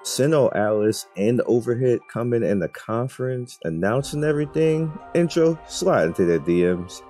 SinOAlice and Overhit coming in the conference, announcing everything. Intro, slide into their DMs.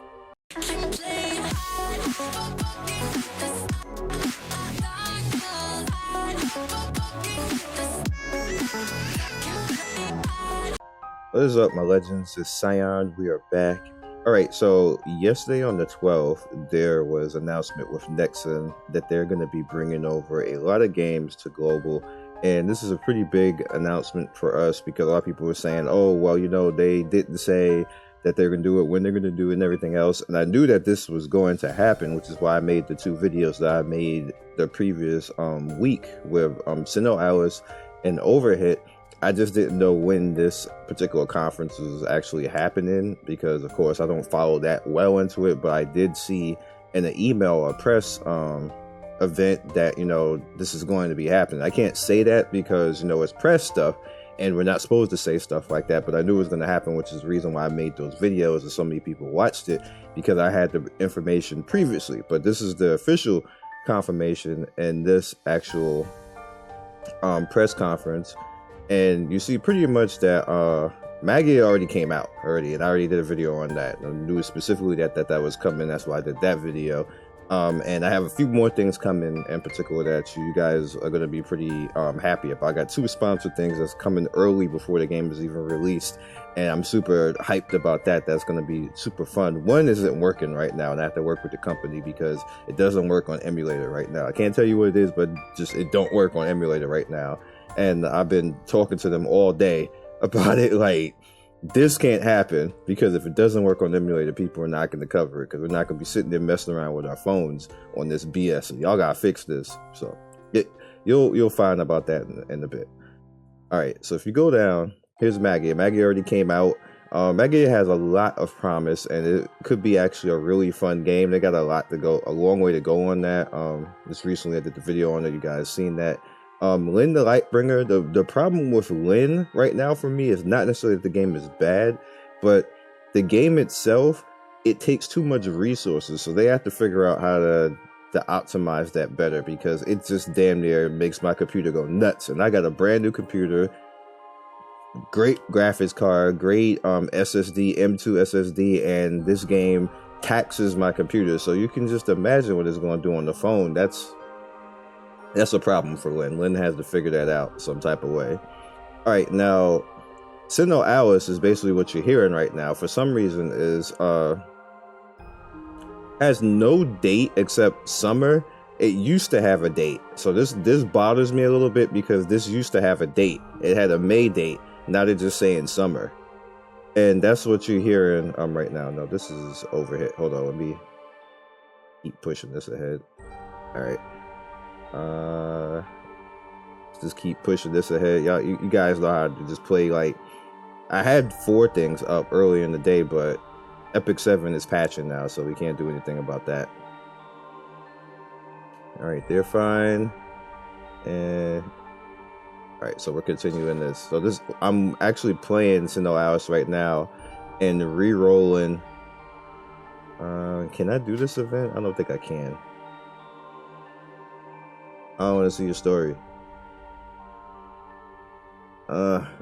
What is up, my legends? It's Sion. We are back. Alright, so yesterday on the 12th, there was an announcement with Nexon that they're going to be bringing over a lot of games to global. And this is a pretty big announcement for us because a lot of people were saying, oh, well, you know, they didn't say that they're going to do it, when they're going to do it, and everything else. And I knew that this was going to happen, which is why I made the two videos that I made the previous week with SinOAlice and Overhit. I just didn't know when this particular conference was actually happening because, of course, I don't follow that well into it. But I did see in an email, a press event that, you know, this is going to be happening. I can't say that because, you know, it's press stuff and we're not supposed to say stuff like that. But I knew it was going to happen, which is the reason why I made those videos and so many people watched it, because I had the information previously. But this is the official confirmation and this actual press conference. And you see pretty much that Magia already came out already, and I already did a video on that. I knew specifically that was coming. That's why I did that video. And I have a few more things coming in particular that you guys are going to be pretty happy about. I got two sponsored things that's coming early before the game is even released, and I'm super hyped about that. That's going to be super fun. One isn't working right now, and I have to work with the company because it doesn't work on emulator right now. I can't tell you what it is, but just it don't work on emulator right now. And I've been talking to them all day about it. Like, this can't happen because if it doesn't work on emulator, people are not going to cover it because we're not going to be sitting there messing around with our phones on this BS. So y'all got to fix this. So you'll find about that in a bit. All right. So if you go down, here's Magia. Magia already came out. Magia has a lot of promise, and it could be actually a really fun game. They got a long way to go on that. Just recently I did the video on it. You guys seen that. Lynn the Lightbringer, the problem with Lynn right now for me is not necessarily that the game is bad, but the game itself, it takes too much resources, so they have to figure out how to optimize that better, because it just damn near makes my computer go nuts. And I got a brand new computer, great graphics card, great SSD, M2 SSD, and this game taxes my computer, so you can just imagine what it's going to do on the phone. That's a problem for Lynn. Lynn has to figure that out some type of way. All right, now, SinOAlice is basically what you're hearing right now. For some reason, has no date except summer. It used to have a date, so this bothers me a little bit because this used to have a date. It had a May date. Now they're just saying summer, and that's what you're hearing right now. No, this is Overhit. Hold on, let me keep pushing this ahead. All right. Just keep pushing this ahead. Y'all, you guys know how to just play. Like, I had 4 things up earlier in the day, but Epic 7 is patching now, so we can't do anything about that. All right, they're fine. And all right, so we're continuing this. So I'm actually playing SinOAlice right now and re-rolling. Can I do this event? I don't think I can. I don't want to see your story.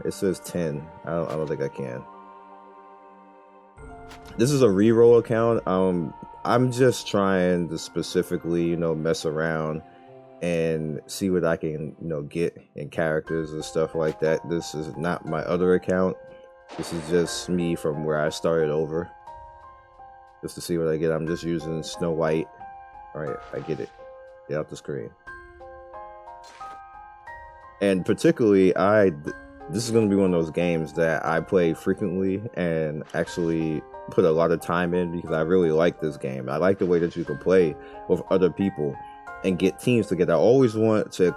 It says 10. I don't think I can. This is a reroll account. I'm just trying to specifically, you know, mess around and see what I can, you know, get in characters and stuff like that. This is not my other account. This is just me from where I started over. Just to see what I get. I'm just using Snow White. All right, I get it. Get out the screen. And particularly, this is going to be one of those games that I play frequently and actually put a lot of time in because I really like this game. I like the way that you can play with other people and get teams together. I always want to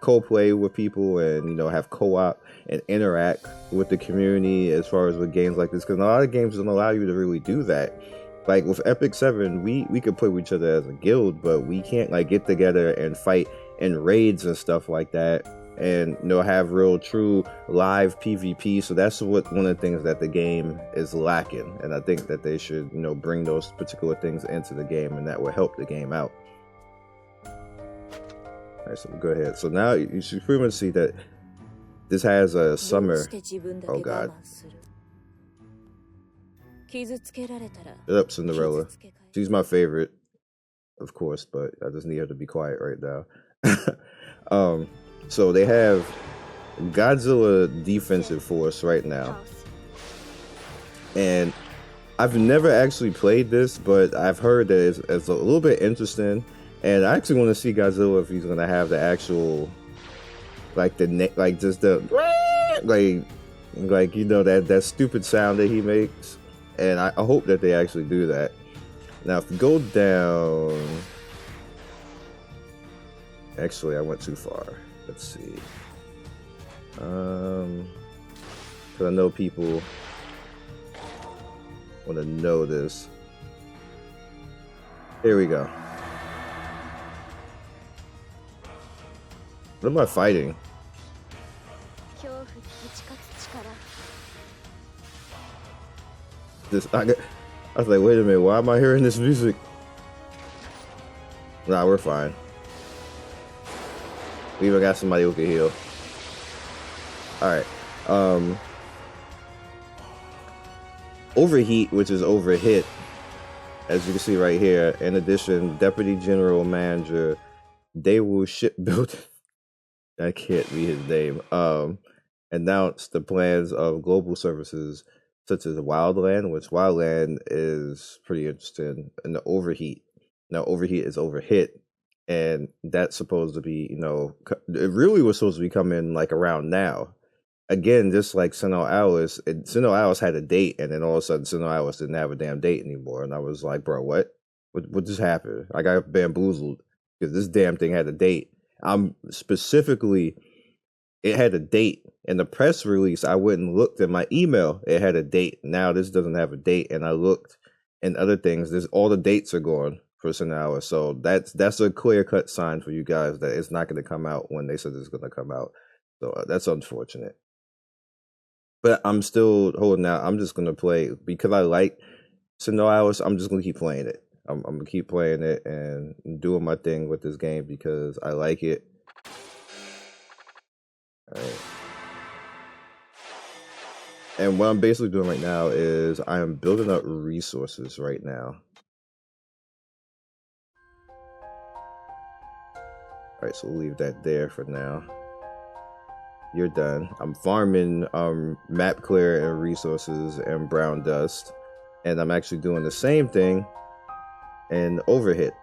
co-play with people and, you know, have co-op and interact with the community as far as with games like this, because a lot of games don't allow you to really do that. Like with Epic 7, we could play with each other as a guild, but we can't like get together and fight in raids and stuff like that, and, you know, have real true live PvP. So that's one of the things that the game is lacking, and I think that they should, you know, bring those particular things into the game, and that will help the game out. Alright, so we'll go ahead. So now you should pretty much see that this has a summer. Oh god. Shut up, Cinderella. She's my favorite, of course, but I just need her to be quiet right now. So they have Godzilla defensive force right now. And I've never actually played this, but I've heard that it's a little bit interesting. And I actually want to see Godzilla if he's going to have the actual, like just the, like you know, that stupid sound that he makes. And I hope that they actually do that. Now, if you go down, actually, I went too far. Let's see. Because I know people want to know this. Here we go. What am I fighting? I was like, wait a minute, why am I hearing this music? Nah, we're fine. We even got somebody who can heal. Alright. Overheat, which is Overhit, as you can see right here. In addition, Deputy General Manager Daewoo Shipbuilding, I can't read his name, announced the plans of global services such as Wildland, which Wildland is pretty interesting, and the Overheat. Now, Overheat is Overhit, and that's supposed to be, you know, it really was supposed to be coming like around now. Again, just like SinOAlice, SinOAlice had a date, and then all of a sudden SinOAlice didn't have a damn date anymore, and I was like, bro, what just happened? I got bamboozled because this damn thing had a date. It had a date. In the press release, I went and looked at my email. It had a date. Now this doesn't have a date, and I looked and other things. All the dates are gone for SinOAlice, so that's a clear-cut sign for you guys that it's not going to come out when they said it's going to come out. So that's unfortunate. But I'm still holding out. I'm just going to play because I like SinOAlice. I'm just going to keep playing it. I'm going to keep playing it and doing my thing with this game because I like it. All right. And what I'm basically doing right now is I am building up resources right now. All right, so we'll leave that there for now. You're done. I'm farming map clear and resources and brown dust, and I'm actually doing the same thing in Overhit.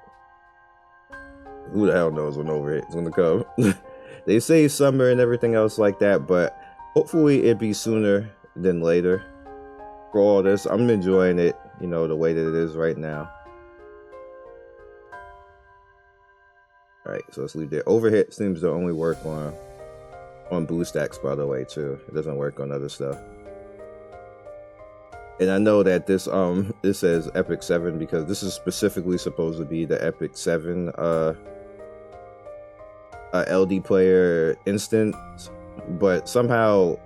Who the hell knows when Overhit is gonna come? They say summer and everything else like that, but hopefully it be sooner than later. For all this, I'm enjoying it, you know, the way that it is right now. All right, so let's leave there. Overhit seems to only work on BlueStacks, by the way, too. It doesn't work on other stuff. And I know that this says Epic 7 because this is specifically supposed to be the Epic 7 LD player instance, but somehow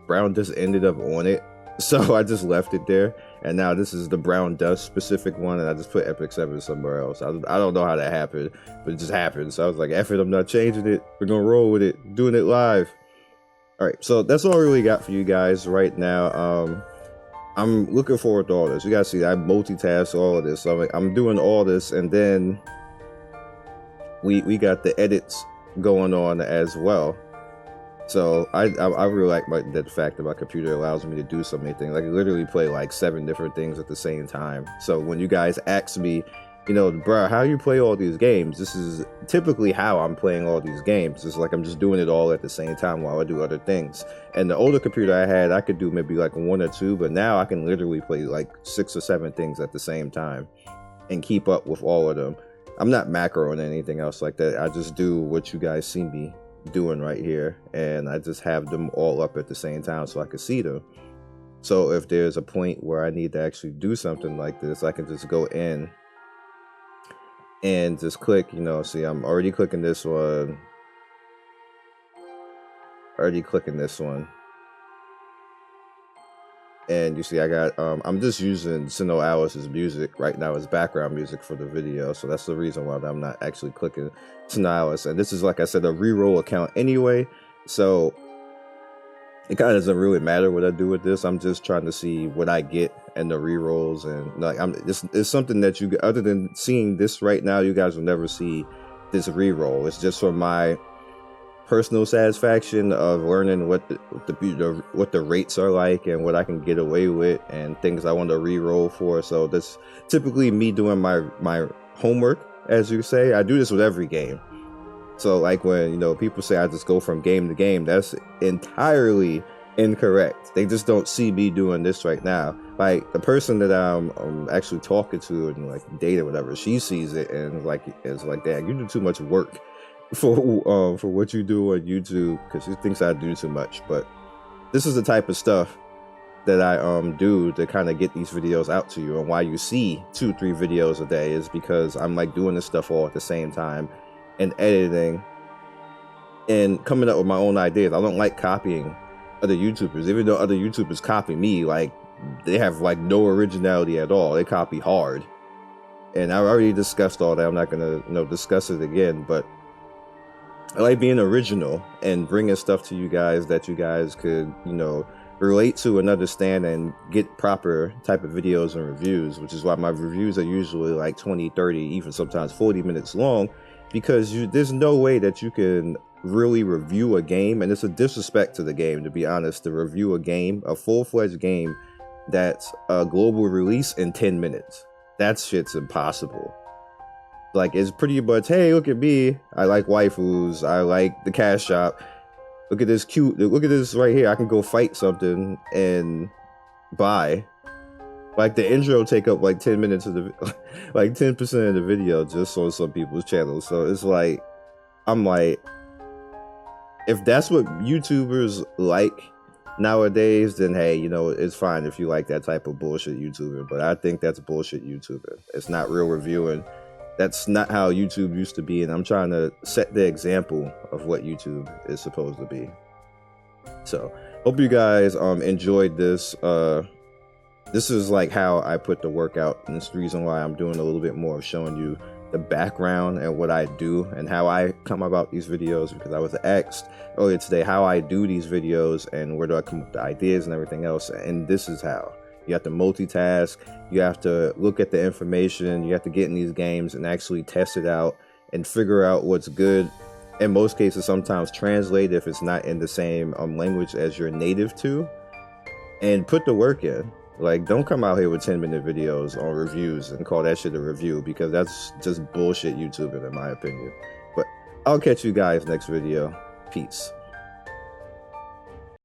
Brown just ended up on it, so I just left it there. And now this is the Brown Dust specific one, and I just put Epic 7 somewhere else. I don't know how that happened, but it just happened. So I was like, F it, I'm not changing it. We're gonna roll with it, doing it live. All right, so that's all I really got for you guys right now. I'm looking forward to all this. You guys see, I multitask all of this. So I'm doing all this, and then we got the edits going on as well. So I really like the fact that my computer allows me to do so many things. I can literally play like 7 different things at the same time. So when you guys ask me, you know, bro, how you play all these games? This is typically how I'm playing all these games. It's like I'm just doing it all at the same time while I do other things. And the older computer I had, I could do maybe like 1 or 2, but now I can literally play like 6 or 7 things at the same time and keep up with all of them. I'm not macroing anything else like that. I just do what you guys see me doing right here, and I just have them all up at the same time so I can see them. So if there's a point where I need to actually do something like this, I can just go in and just click, you know, see, I'm already clicking this one, And you see I got I'm just using SinOAlice's music right now as background music for the video, so that's the reason why I'm not actually clicking SinOAlice. And this is, like I said, a reroll account anyway, so it kind of doesn't really matter what I do with this. I'm just trying to see what I get and the rerolls, and like it's something that you, other than seeing this right now, you guys will never see this reroll. It's just for my personal satisfaction of learning what the rates are like and what I can get away with and things I want to re-roll for. So that's typically me doing my homework, as you say. I do this with every game. So like when, you know, people say I just go from game to game, that's entirely incorrect. They just don't see me doing this right now. Like the person that I'm actually talking to and like date or whatever, she sees it and it's like, dang, you do too much work for what you do on YouTube, because she thinks I do too much. But this is the type of stuff that I do to kind of get these videos out to you. And why you see 2-3 videos a day is because I'm like doing this stuff all at the same time and editing and coming up with my own ideas. I don't like copying other YouTubers, even though other YouTubers copy me. Like they have like no originality at all. They copy hard, and I already discussed all that. I'm not gonna, you know, discuss it again, but I like being original and bringing stuff to you guys that you guys could, you know, relate to and understand and get proper type of videos and reviews, which is why my reviews are usually like 20, 30, even sometimes 40 minutes long, because there's no way that you can really review a game, and it's a disrespect to the game, to be honest, to review a game, a full-fledged game that's a global release in 10 minutes. That shit's impossible. Like, it's pretty much, hey, look at me, I like waifus, I like the cash shop, look at this look at this right here, I can go fight something and buy. Like the intro take up like 10 minutes of the, like 10% of the video just on some people's channels. So it's like, I'm like, if that's what YouTubers like nowadays, then hey, you know, it's fine if you like that type of bullshit YouTuber. But I think that's bullshit YouTuber. It's not real reviewing. That's not how YouTube used to be, and I'm trying to set the example of what YouTube is supposed to be. So hope you guys enjoyed this. This is like how I put the work out, and it's the reason why I'm doing a little bit more of showing you the background and what I do and how I come about these videos, because I was asked earlier today how I do these videos and where do I come up with the ideas and everything else, and this is how. You have to multitask, you have to look at the information, you have to get in these games and actually test it out and figure out what's good. In most cases, sometimes translate if it's not in the same language as you're native to, and put the work in. Like, don't come out here with 10-minute videos on reviews and call that shit a review, because that's just bullshit YouTubing in my opinion. But I'll catch you guys next video. Peace.